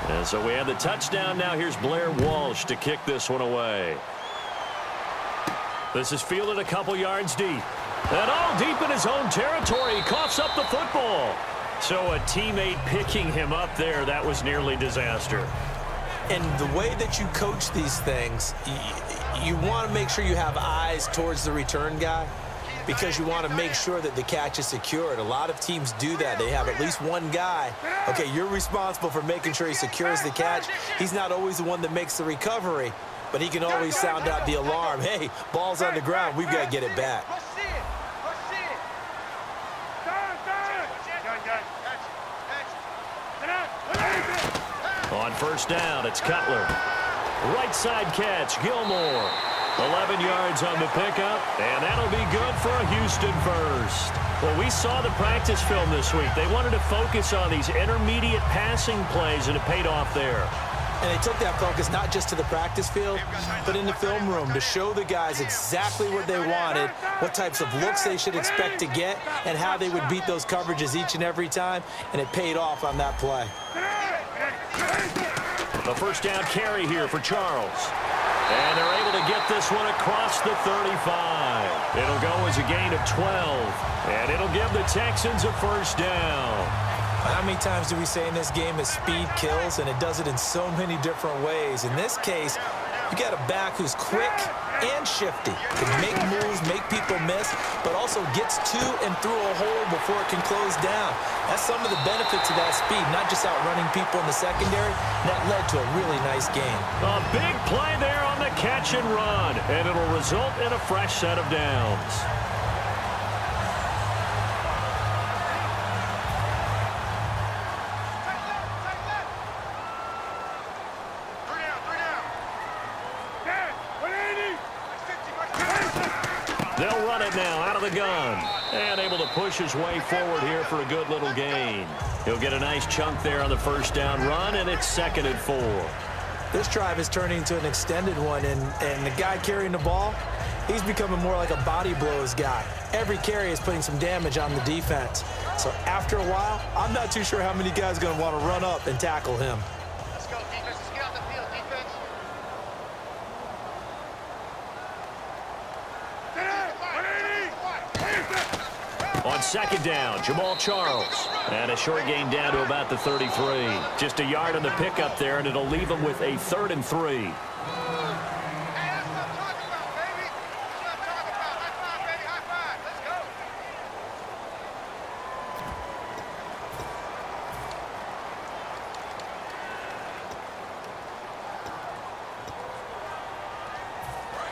And so we have the touchdown. Now here's Blair Walsh to kick this one away. This is fielded a couple yards deep. And all deep in his own territory. He coughs up the football. So a teammate picking him up there, that was nearly disaster. And the way that you coach these things, you want to make sure you have eyes towards the return guy because you want to make sure that the catch is secured. A lot of teams do that. They have at least one guy. Okay, you're responsible for making sure he secures the catch. He's not always the one that makes the recovery, but he can always sound out the alarm. Hey, ball's on the ground. We've got to get it back. On first down, it's Cutler. Right side catch, Gilmore. 11 yards on the pickup, and that'll be good for a Houston first. Well, we saw the practice film this week. They wanted to focus on these intermediate passing plays, and it paid off there. And they took that focus not just to the practice field, but in the film room to show the guys exactly what they wanted, what types of looks they should expect to get, and how they would beat those coverages each and every time, and it paid off on that play. The first down carry here for Charles. And they're able to get this one across the 35. It'll go as a gain of 12, and it'll give the Texans a first down. How many times do we say in this game that speed kills, and it does it in so many different ways? In this case, you got a back who's quick and shifty, can make moves, make people miss, but also gets to and through a hole before it can close down. That's some of the benefits of that speed, not just outrunning people in the secondary. That led to a really nice game. A big play there on the catch and run, and it'll result in a fresh set of downs. They'll run it now out of the gun. And able to push his way forward here for a good little gain. He'll get a nice chunk there on the first down run, and it's 2nd and 4. This drive is turning into an extended one, and the guy carrying the ball, he's becoming more like a body blows guy. Every carry is putting some damage on the defense. So after a while, I'm not too sure how many guys are going to want to run up and tackle him. Let's go, defense. Let's get out the field, defense. On second down, Jamal Charles. And a short gain down to about the 33. Just a yard on the pickup there, and it'll leave him with a 3rd and 3.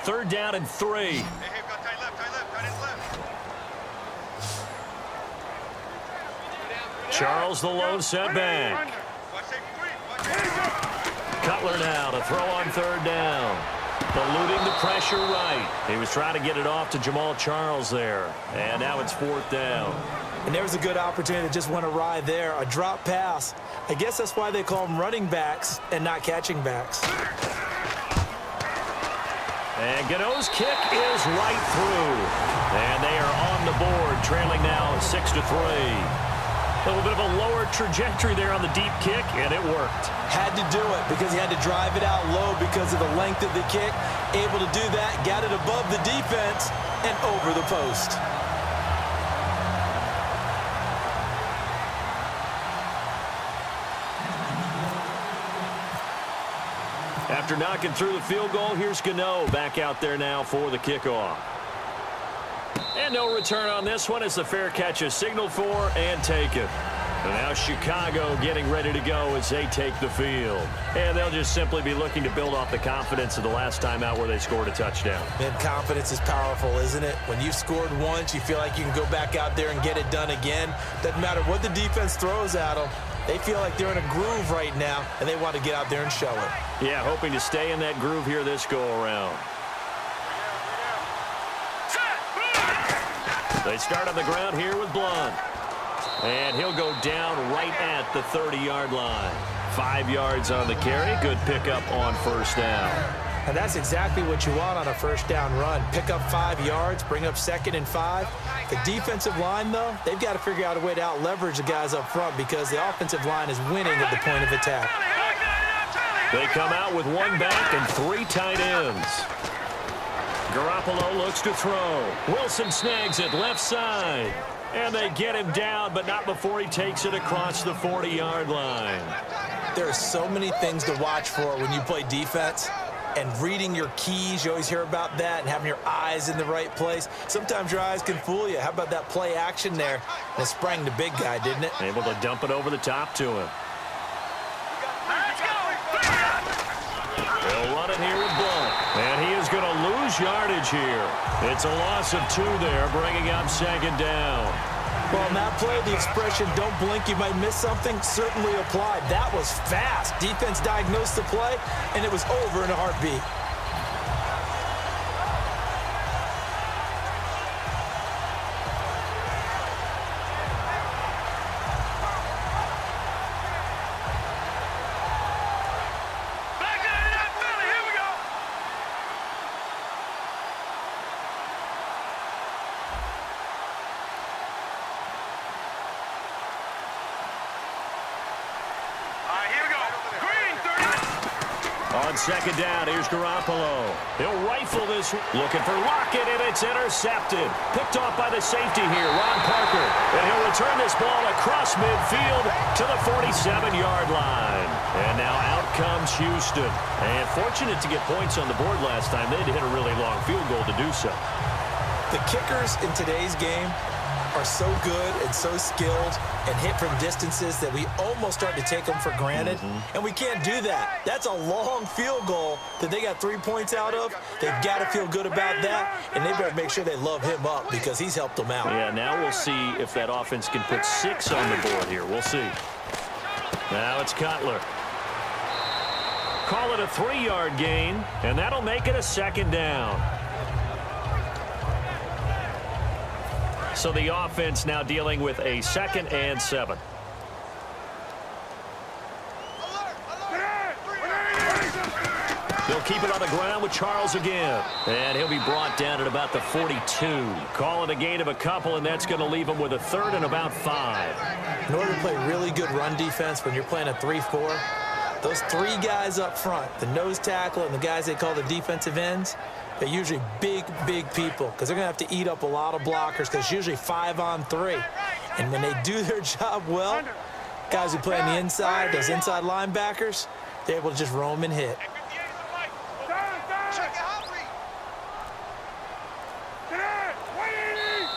Third down and 3. Charles the lone setback. Cutler now to throw on 3rd down. Eluding the pressure right. He was trying to get it off to Jamal Charles there. And now it's 4th down. And there was a good opportunity that just went awry there. A drop pass. I guess that's why they call them running backs and not catching backs. And Gano's kick is right through. And they are on the board, trailing now 6-3. A little bit of a lower trajectory there on the deep kick, and it worked. Had to do it because he had to drive it out low because of the length of the kick. Able to do that, got it above the defense and over the post. After knocking through the field goal, here's Gano back out there now for the kickoff. And no return on this one as the fair catch is signaled for and taken. And now Chicago getting ready to go as they take the field. And they'll just simply be looking to build off the confidence of the last time out where they scored a touchdown. Man, confidence is powerful, isn't it? When you've scored once, you feel like you can go back out there and get it done again. Doesn't matter what the defense throws at them. They feel like they're in a groove right now, and they want to get out there and show it. Yeah, hoping to stay in that groove here this go-around. They start on the ground here with Blunt. And he'll go down right at the 30-yard line. 5 yards on the carry. Good pickup on first down. And that's exactly what you want on a first down run. Pick up 5 yards, bring up 2nd and 5. The defensive line, though, they've got to figure out a way to out-leverage the guys up front because the offensive line is winning at the point of attack. They come out with one back and 3 tight ends. Garoppolo looks to throw. Wilson snags it left side. And they get him down, but not before he takes it across the 40-yard line. There are so many things to watch for when you play defense. And reading your keys, you always hear about that, and having your eyes in the right place. Sometimes your eyes can fool you. How about that play action there? And it sprang the big guy, didn't it? Able to dump it over the top to him. He'll run it here with Blunt. And he is going to lose yardage here. It's a loss of 2 there, bringing up 2nd down. Well, in that play, the expression, don't blink, you might miss something, certainly applied. That was fast. Defense diagnosed the play, and it was over in a heartbeat. On 2nd down, here's Garoppolo. He'll rifle this, looking for Lockett, and it's intercepted. Picked off by the safety here, Ron Parker. And he'll return this ball across midfield to the 47-yard line. And now out comes Houston. And fortunate to get points on the board last time. They had to hit a really long field goal to do so. The kickers in today's game are so good and so skilled and hit from distances that we almost start to take them for granted. And we can't do that. That's a long field goal that they got 3 points out of. They've got to feel good about that, and they better make sure they love him up because he's helped them out. Yeah, now we'll see if that offense can put 6 on the board here. We'll see. Now it's Cutler. Call it a 3-yard gain, and that'll make it a 2nd down. So the offense now dealing with a 2nd and 7. They'll keep it on the ground with Charles again. And he'll be brought down at about the 42. Call it a gain of a couple, and that's going to leave him with a 3rd and about 5. In order to play really good run defense when you're playing a 3-4, those 3 guys up front, the nose tackle and the guys they call the defensive ends, they're usually big, big people because they're going to have to eat up a lot of blockers because it's usually 5 on 3. And when they do their job well, guys who play on the inside, those inside linebackers, they're able to just roam and hit.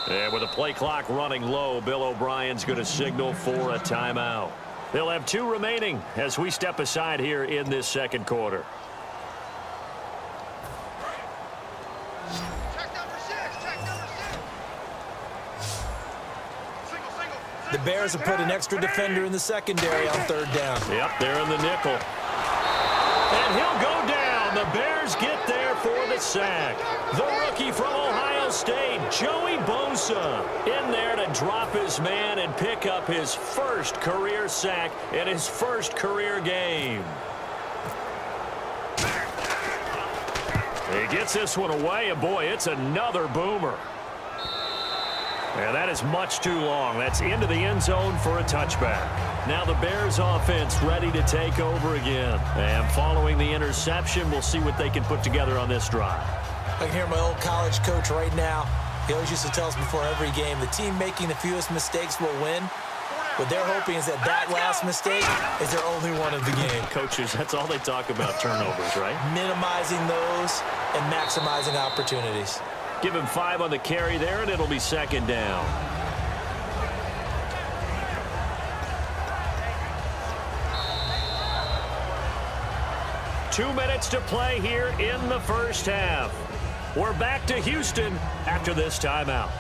And with the play clock running low, Bill O'Brien's going to signal for a timeout. They'll have 2 remaining as we step aside here in this 2nd quarter. The Bears have put an extra defender in the secondary on 3rd down. Yep, they're in the nickel. And he'll go down. The Bears get there for the sack. The rookie from Ohio State, Joey Bosa, in there to drop his man and pick up his 1st career sack in his 1st career game. He gets this one away, and boy, it's another boomer. And that is much too long. That's into the end zone for a touchback. Now the Bears offense ready to take over again. And following the interception, we'll see what they can put together on this drive. I can hear my old college coach right now. He always used to tell us before every game, the team making the fewest mistakes will win. What they're hoping is that that last mistake is their only one of the game. Coaches, that's all they talk about, turnovers, right? Minimizing those and maximizing opportunities. Give him 5 on the carry there, and it'll be 2nd down. Two minutes to play here in the 1st half. We're back to Houston after this timeout.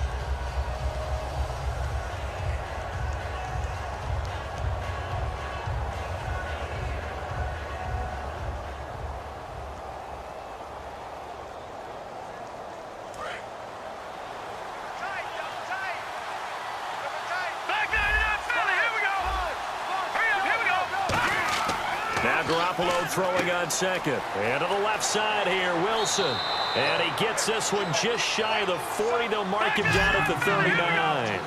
Now Garoppolo throwing on 2nd. And to the left side here, Wilson. And he gets this one just shy of the 40. They'll mark him down at the 39.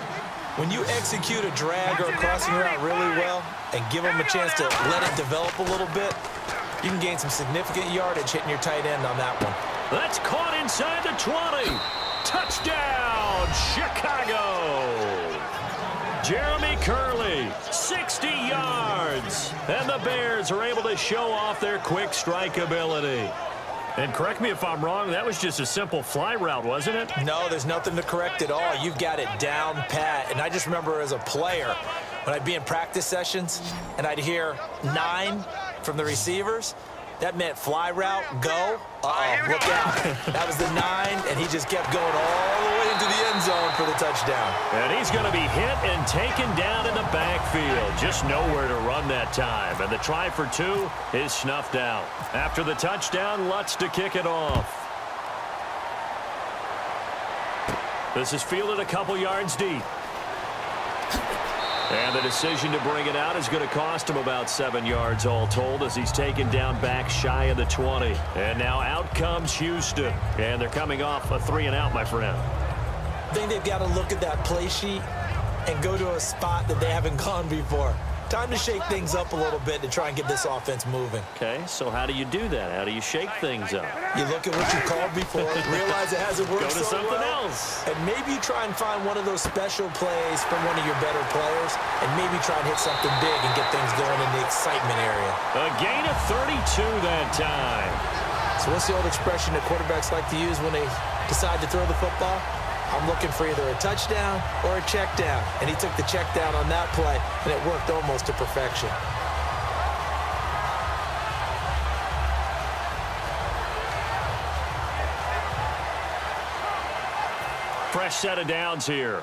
When you execute a drag or a crossing route really well and give them a chance to let it develop a little bit, You can gain some significant yardage hitting your tight end on that one. That's caught inside the 20. Touchdown, Chicago. Jeremy Curley, 60 yards. And the Bears are able to show off their quick strike ability. And correct me if I'm wrong, that was just a simple fly route, wasn't it? No, there's nothing to correct at all. You've got it down pat. And I just remember as a player, when I'd be in practice sessions and I'd hear 9 from the receivers, that meant fly route, go. Uh-oh, look out. That was the 9, and he just kept going all the way into the end zone for the touchdown. And he's going to be hit and taken down in the backfield. Just nowhere to run that time. And the try for 2 is snuffed out. After the touchdown, Lutz to kick it off. This is fielded a couple yards deep. And the decision to bring it out is going to cost him about 7 yards all told as he's taken down back shy of the 20. And now out comes Houston. And they're coming off a 3-and-out, my friend. I think they've got to look at that play sheet and go to a spot that they haven't gone before. Time to shake things up a little bit to try and get this offense moving. Okay, so how do you do that? How do you shake things up? You look at what you called before, realize it hasn't worked Go to so something well, else. and maybe you try and find one of those special plays from one of your better players, and maybe try and hit something big and get things going in the excitement area. A gain of 32 that time. So what's the old expression that quarterbacks like to use when they decide to throw the football? I'm looking for either a touchdown or a check down. And he took the check down on that play, and it worked almost to perfection. Fresh set of downs here.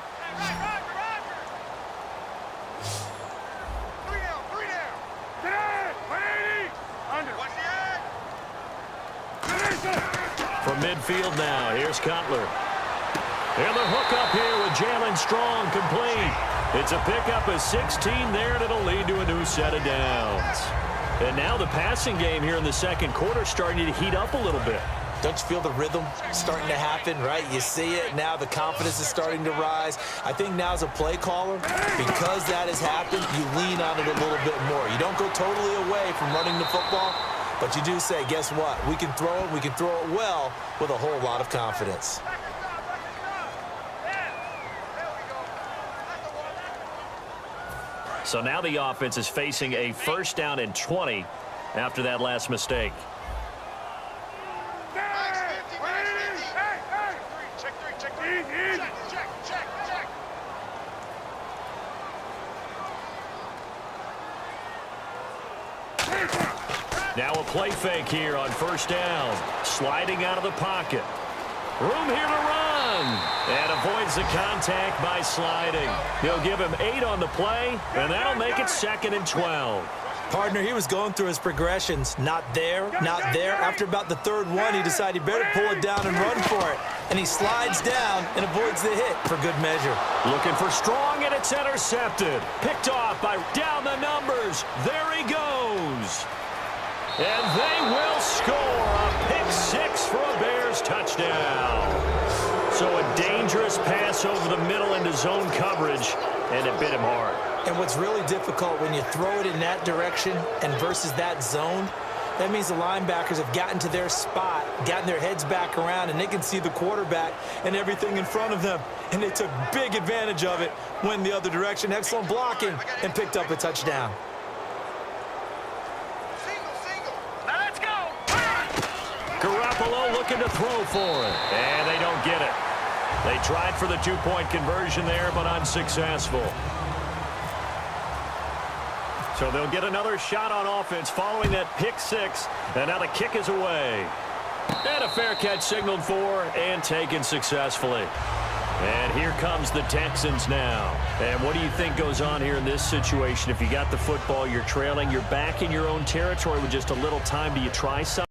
3 down, 3 down. Get it! 180! Under. Watch the edge! From midfield now, here's Cutler. And the hook up here with Jalen Strong complete. It's a pickup of 16 there, and it'll lead to a new set of downs. And now the passing game here in the second quarter starting to heat up a little bit. Don't you feel the rhythm starting to happen, right? You see it. Now the confidence is starting to rise. I think now as a play caller, because that has happened, you lean on it a little bit more. You don't go totally away from running the football, but you do say, guess what? We can throw it. We can throw it well with a whole lot of confidence. So now the offense is facing a 1st down and 20 after that last mistake. Max 50, max 50. Check 3, check 3. Check. Now a play fake here on 1st down. Sliding out of the pocket. Room here to run. And avoids the contact by sliding. He'll give him 8 on the play, and that'll make it 2nd and 12. Partner, he was going through his progressions. Not there, not there. After about the 3rd one, he decided he better pull it down and run for it. And he slides down and avoids the hit for good measure. Looking for Strong, and it's intercepted. Picked off by down the numbers. There he goes. And they will score a pick 6 for a Bears touchdown. So a dangerous pass over the middle into zone coverage, and it bit him hard. And what's really difficult when you throw it in that direction and versus that zone, that means the linebackers have gotten to their spot, gotten their heads back around, and they can see the quarterback and everything in front of them. And they took big advantage of it, went the other direction, excellent blocking, and picked up a touchdown. Garoppolo looking to throw for it, and they don't get it. They tried for the 2-point conversion there, but unsuccessful. So they'll get another shot on offense following that pick 6, and now the kick is away. And a fair catch signaled for and taken successfully. And here comes the Texans now. And what do you think goes on here in this situation? If you got the football, you're trailing, you're back in your own territory with just a little time. Do you try something?